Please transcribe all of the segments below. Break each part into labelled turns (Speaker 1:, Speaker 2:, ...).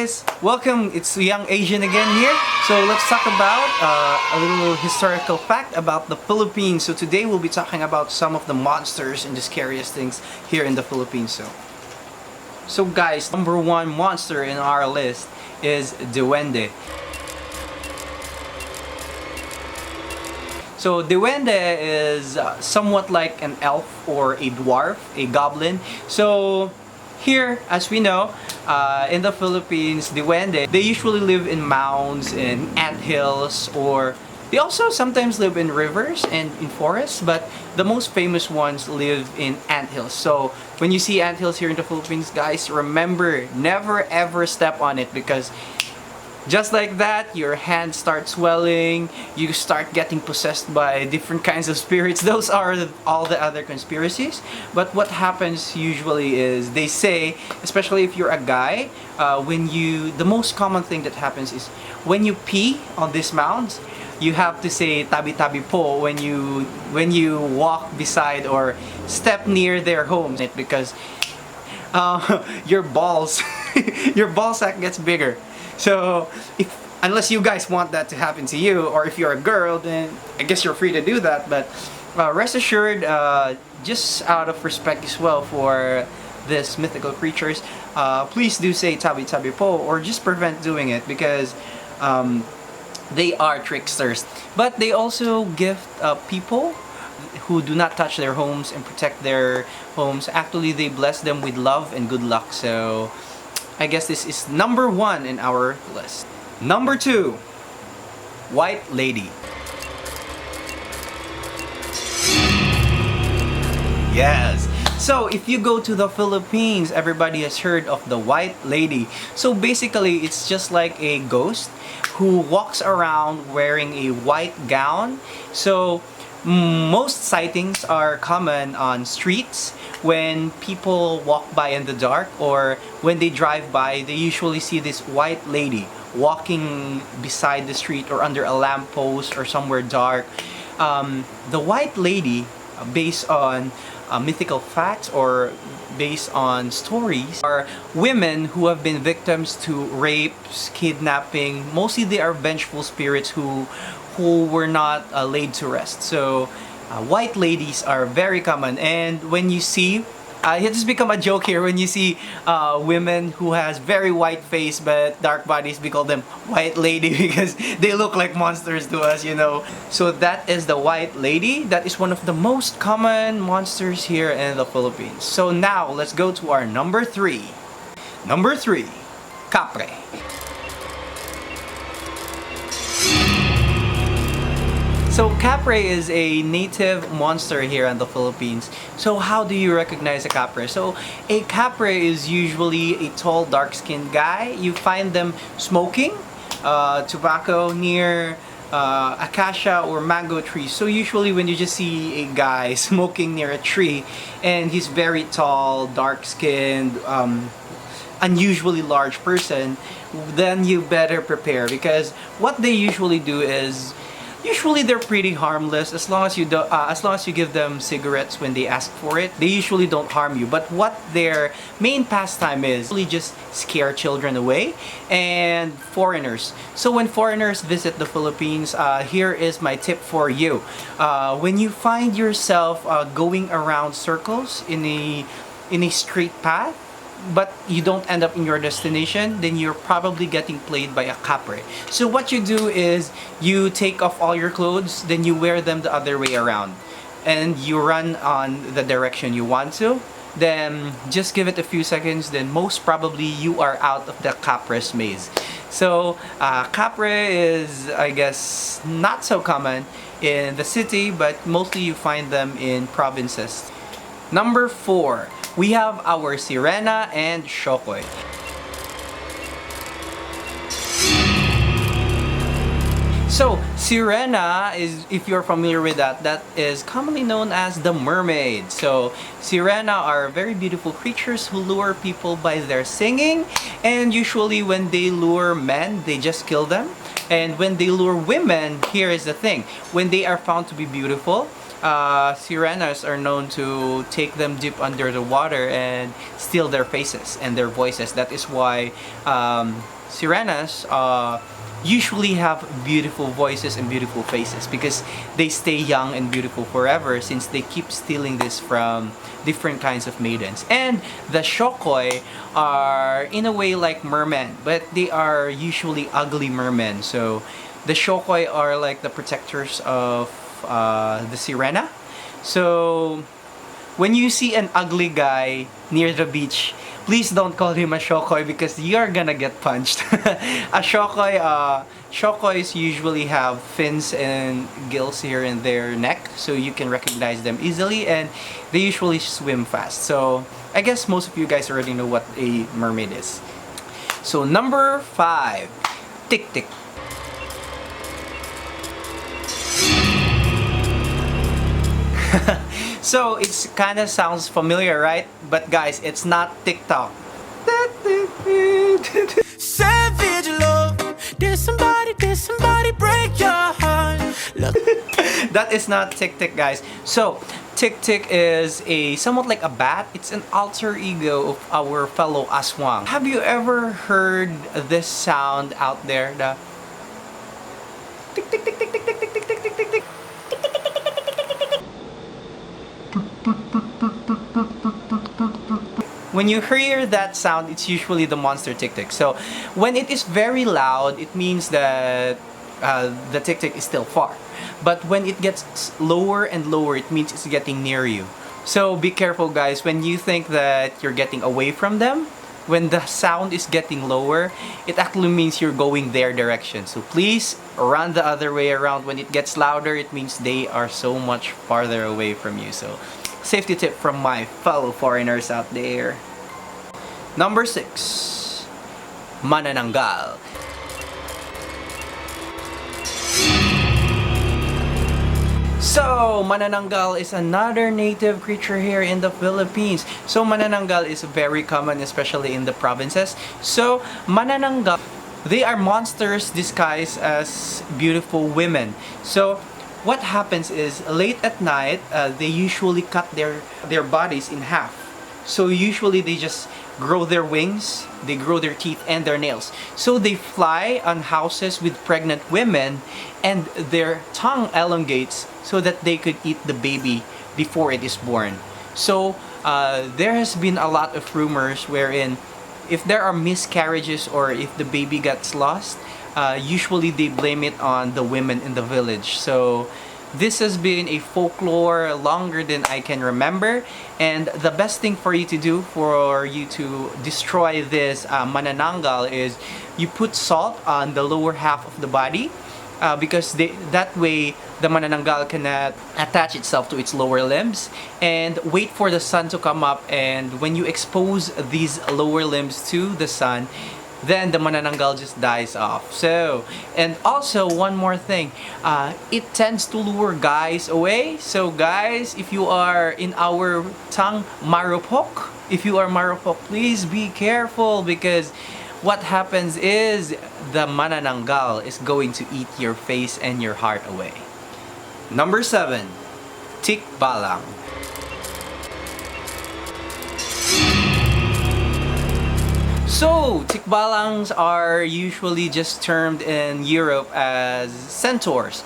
Speaker 1: guys, welcome. It's Young Asian again here. So let's talk about a little historical fact about the Philippines. So today we'll be talking about some of the monsters and the scariest things here in the Philippines. So guys, number one monster in our list is Duende. So Duende is somewhat like an elf or a dwarf, a goblin. So here, as we know, in the Philippines, Duende, they usually live in mounds, in anthills, or they also sometimes live in rivers and in forests, but the most famous ones live in anthills. So when you see anthills here in the Philippines, guys, remember, never ever step on it, because just like that, your hand starts swelling, you start getting possessed by different kinds of spirits. Those are all the other conspiracies. But what happens usually is, they say, especially if you're a guy, the most common thing that happens is, when you pee on these mounds, you have to say tabi tabi po when you walk beside or step near their homes, because your balls your ball sack gets bigger. So, unless you guys want that to happen to you, or if you're a girl, then I guess you're free to do that. But rest assured, just out of respect as well for these mythical creatures, please do say tabi tabi po, or just prevent doing it, because they are tricksters. But they also gift people who do not touch their homes and protect their homes. Actually, they bless them with love and good luck. So I guess this is number one in our list. Number two, White Lady. Yes. So if you go to the Philippines, everybody has heard of the White Lady. So basically, it's just like a ghost who walks around wearing a white gown. So most sightings are common on streets. When people walk by in the dark, or when they drive by, they usually see this white lady walking beside the street or under a lamppost or somewhere dark. The white lady, based on mythical facts or based on stories, are women who have been victims to rapes, kidnapping. Mostly they are vengeful spirits who were not laid to rest. So white ladies are very common, and when you see, it has become a joke here, when you see women who has very white face but dark bodies, we call them white lady because they look like monsters to us, you know. So that is the White Lady. That is one of the most common monsters here in the Philippines. So now let's go to our number three. Number three, Capre. So Capre is a native monster here in the Philippines. So how do you recognize a Capre? So a Capre is usually a tall, dark-skinned guy. You find them smoking tobacco near acacia or mango trees. So usually when you just see a guy smoking near a tree and he's very tall, dark-skinned, unusually large person, then you better prepare, because what they usually do is, usually they're pretty harmless as long as you give them cigarettes when they ask for it. They usually don't harm you. But what their main pastime is, really just scare children away and foreigners. So when foreigners visit the Philippines, here is my tip for you. When you find yourself going around circles in a straight path, but you don't end up in your destination, then you're probably getting played by a Capre. So what you do is, you take off all your clothes, then you wear them the other way around, and you run on the direction you want to. Then just give it a few seconds, then most probably you are out of the Capre's maze. So Capre is, I guess, not so common in the city, but mostly you find them in provinces. Number four, we have our Sirena and Shokoy. So, Sirena is, if you're familiar with that is commonly known as the mermaid. So, Sirena are very beautiful creatures who lure people by their singing, and usually when they lure men, they just kill them. And when they lure women, here is the thing, when they are found to be beautiful, Sirenas are known to take them deep under the water and steal their faces and their voices. That is why Sirenas usually have beautiful voices and beautiful faces because they stay young and beautiful forever since they keep stealing this from different kinds of maidens. And the Shokoy are in a way like mermen, but they are usually ugly mermen. So the Shokoy are like the protectors of the Sirena. So when you see an ugly guy near the beach, please don't call him a shokoy because you're gonna get punched. A shokoys usually have fins and gills here in their neck, so you can recognize them easily, and they usually swim fast. So I guess most of you guys already know what a mermaid is. So number 5, tik tik. So it's kind of sounds familiar, right? But guys, it's not TikTok. Savage love. Did somebody break your heart? That is not tik tik, guys. So tik tik is a somewhat like a bat. It's an alter ego of our fellow Aswan. Have you ever heard this sound out there? The tik tik tik tik tik tik tik tik tik tik tik tik. When you hear that sound, it's usually the monster tik-tik. So when it is very loud, it means that the tik-tik is still far. But when it gets lower and lower, it means it's getting near you. So be careful, guys. When you think that you're getting away from them, when the sound is getting lower, it actually means you're going their direction. So please run the other way around. When it gets louder, it means they are so much farther away from you. So safety tip from my fellow foreigners out there. Number 6, Manananggal. So, Manananggal is another native creature here in the Philippines. So, Manananggal is very common, especially in the provinces. So, Manananggal, they are monsters disguised as beautiful women. So, what happens is, late at night, they usually cut their bodies in half. So, usually they just grow their wings, they grow their teeth and their nails. So they fly on houses with pregnant women and their tongue elongates so that they could eat the baby before it is born. So there has been a lot of rumors wherein if there are miscarriages or if the baby gets lost, usually they blame it on the women in the village. So this has been a folklore longer than I can remember, and the best thing for you to do for you to destroy this Manananggal is you put salt on the lower half of the body because that way the Manananggal cannot attach itself to its lower limbs, and wait for the sun to come up, and when you expose these lower limbs to the sun, then the Manananggal just dies off. So, and also one more thing, it tends to lure guys away. So guys, if you are in our tongue marupok, if you are marupok, please be careful because what happens is the Manananggal is going to eat your face and your heart away. Number 7, Tikbalan. So, tikbalangs are usually just termed in Europe as centaurs.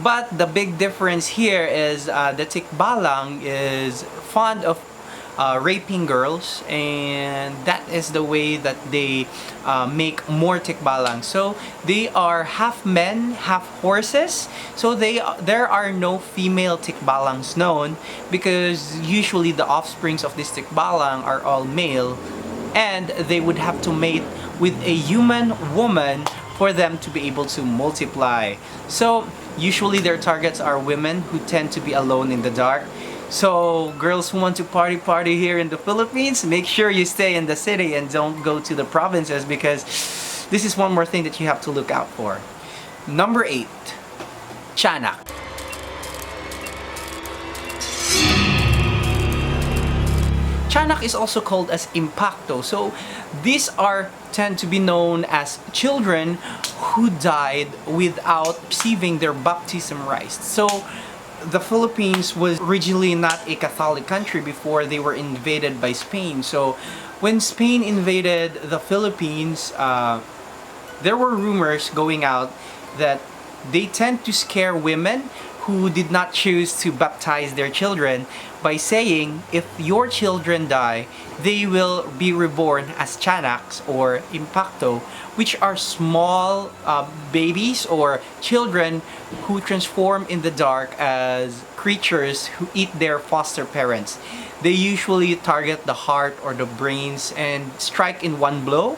Speaker 1: But the big difference here is the tikbalang is fond of raping girls, and that is the way that they make more tikbalang. So they are half men, half horses. So there are no female tikbalangs known because usually the offsprings of this tikbalang are all male, and they would have to mate with a human woman for them to be able to multiply. So usually their targets are women who tend to be alone in the dark. So girls who want to party here in the Philippines, make sure you stay in the city and don't go to the provinces because this is one more thing that you have to look out for. Number 8, CHANAK. CHANAK is also called as impacto. So these tend to be known as children who died without receiving their baptism rites. So the Philippines was originally not a Catholic country before they were invaded by Spain. So when Spain invaded the Philippines, there were rumors going out that they tend to scare women who did not choose to baptize their children by saying if your children die, they will be reborn as CHANAKs or impacto, which are small babies or children who transform in the dark as creatures who eat their foster parents. They usually target the heart or the brains and strike in one blow,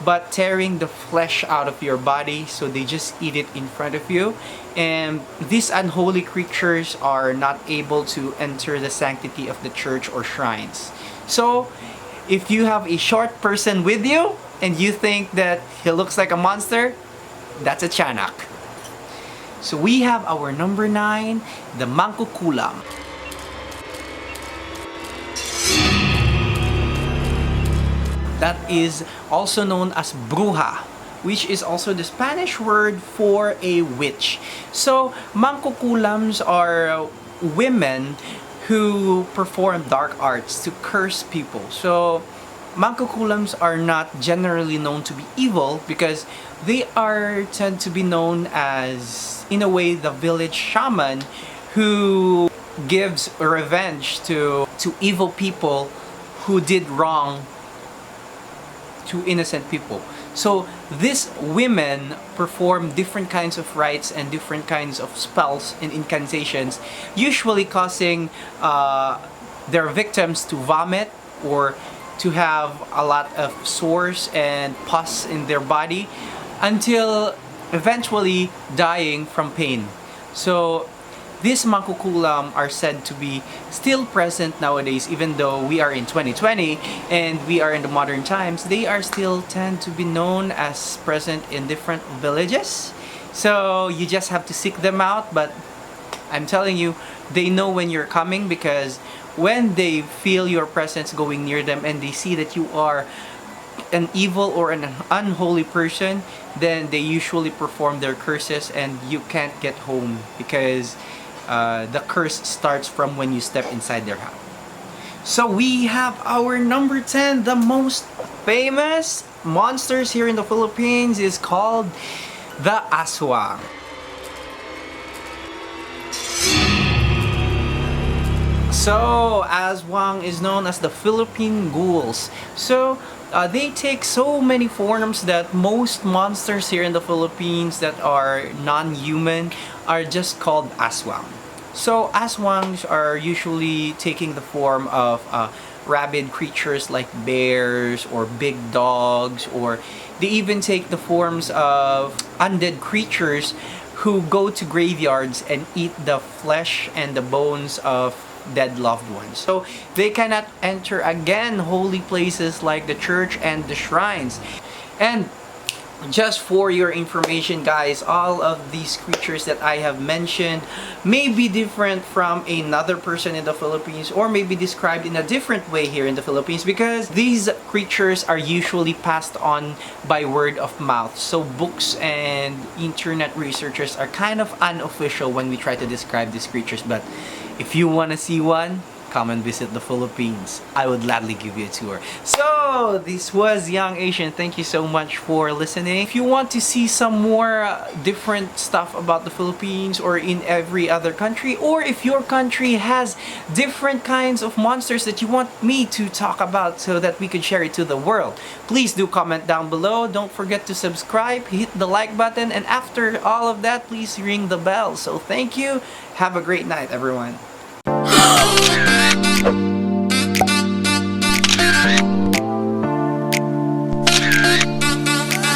Speaker 1: but tearing the flesh out of your body, so they just eat it in front of you. And these unholy creatures are not able to enter the sanctity of the church or shrines. So if you have a short person with you and you think that he looks like a monster, that's a CHANAK. So we have our number 9, the Mangkukula. That is also known as bruja, which is also the Spanish word for a witch. So Mangkukulams are women who perform dark arts to curse people. So Mangkukulams are not generally known to be evil because they are tend to be known as, in a way, the village shaman who gives revenge to evil people who did wrong to innocent people. So these women perform different kinds of rites and different kinds of spells and incantations, usually causing their victims to vomit or to have a lot of sores and pus in their body until eventually dying from pain. So these Mangkukulam are said to be still present nowadays, even though we are in 2020 and we are in the modern times. They are still tend to be known as present in different villages. So you just have to seek them out. But I'm telling you, they know when you're coming, because when they feel your presence going near them and they see that you are an evil or an unholy person, then they usually perform their curses and you can't get home, because the curse starts from when you step inside their house. So we have our number 10, the most famous monsters here in the Philippines is called the Aswan. So Aswang is known as the Philippine ghouls. So they take so many forms that most monsters here in the Philippines that are non-human are just called Aswang. So Aswangs are usually taking the form of rabid creatures like bears or big dogs, or they even take the forms of undead creatures who go to graveyards and eat the flesh and the bones of dead loved ones. So they cannot enter again holy places like the church and the shrines. And just for your information, guys, all of these creatures that I have mentioned may be different from another person in the Philippines, or may be described in a different way here in the Philippines, because these creatures are usually passed on by word of mouth. So books and internet researchers are kind of unofficial when we try to describe these creatures. But if you want to see one, come and visit the Philippines. I would gladly give you a tour. So this was Young Asian. Thank you so much for listening. If you want to see some more different stuff about the Philippines or in every other country, or if your country has different kinds of monsters that you want me to talk about so that we could share it to the world, please do comment down below. Don't forget to subscribe, hit the like button, and after all of that, please ring the bell. So thank you. Have a great night, everyone.